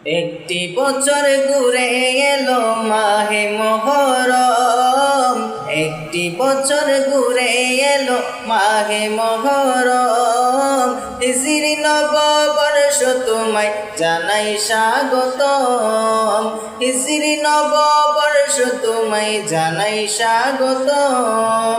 একটি বছর ঘুরে এলো মাহে মুহররম, একটি বছর ঘুরে এলো মাহে মুহররম। হিজরি নববর্ষ তোমায় জানাই স্বাগতম, হিজরি নববর্ষ তোমায় জানাই স্বাগতম।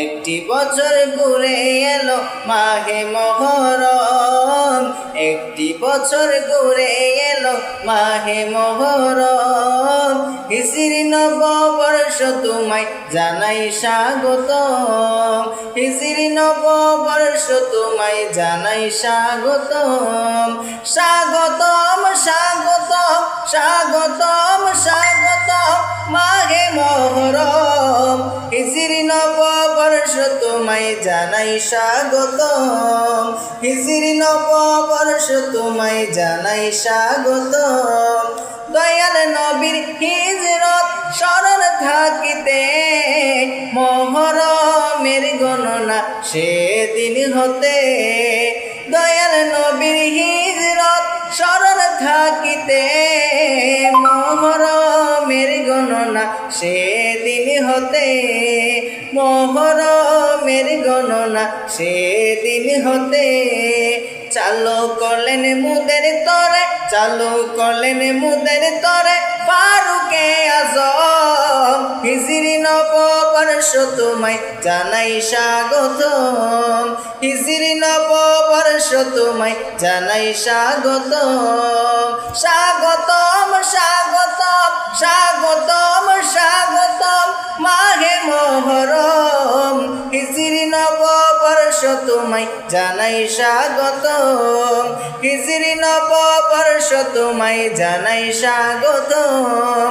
একটি বছর ঘুরে এলো মাহে মুহররম, একটি বছর ঘুরে এলো মাহে মুহররম। হিজরি নববর্ষ তোমায় জানাই স্বাগতম, হিজরি নববর্ষ তোমায় জানাই স্বাগতম। স্বাগতম স্বাগতম স্বাগতম স্বাগতম মাহে মুহররম। হিজরি নববর্ষ তোমায় জানাই স্বাগতম, হিজরি নববর্ষ তোমায় জানাই স্বাগতম। দয়াল নবীর হিজরত স্মরণ থাকিতে মুহররমের গণনা সেদিন হতে। দয়াল নবীর হিজরত স্মরণ থাকিতে মুহররমের গণনা সেদিন হতে, মুহররমের গণনা সেদিন হতে। চালু করলেন মুদের তরে, চালু করলেন মুদের তরে ফারুকে আজম। হিজরি নববর্ষ তোমায় জানাই স্বাগতম, হিজরি নববর্ষ তোমায় জানাই স্বাগতম। স্বাগতম স্বাগতম স্বাগতম স্বাগতম মাহে মুহররম। হিজরি নববর্ষ তোমায় জানাই স্বাগতম, হিজরি নববর্ষ তোমায় জানাই স্বাগতম।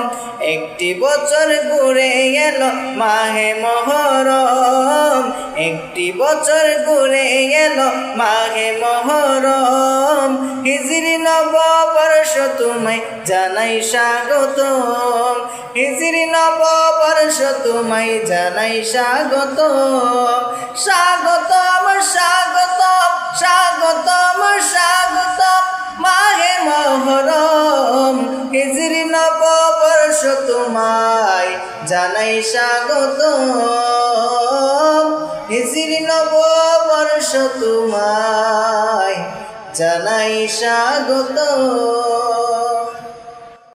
একটি বছর ঘুরে গেল মাহে মুহররম, একটি বছর ঘুরে গেল মাহে মুহররম। হিজরি নববর্ষ তোমায় জানাই স্বাগতম, হিজরি নববর্ষ তোমায় জানাই স্বাগতম। স্বাগতম স্বাগতম স্বাগতম স্বাগতম মাহে মুহররম। হিজরি নববর্ষ তোমায় জানাই স্বাগতম, হিজরি নববর্ষ তোমায় জানাই স্বাগতম।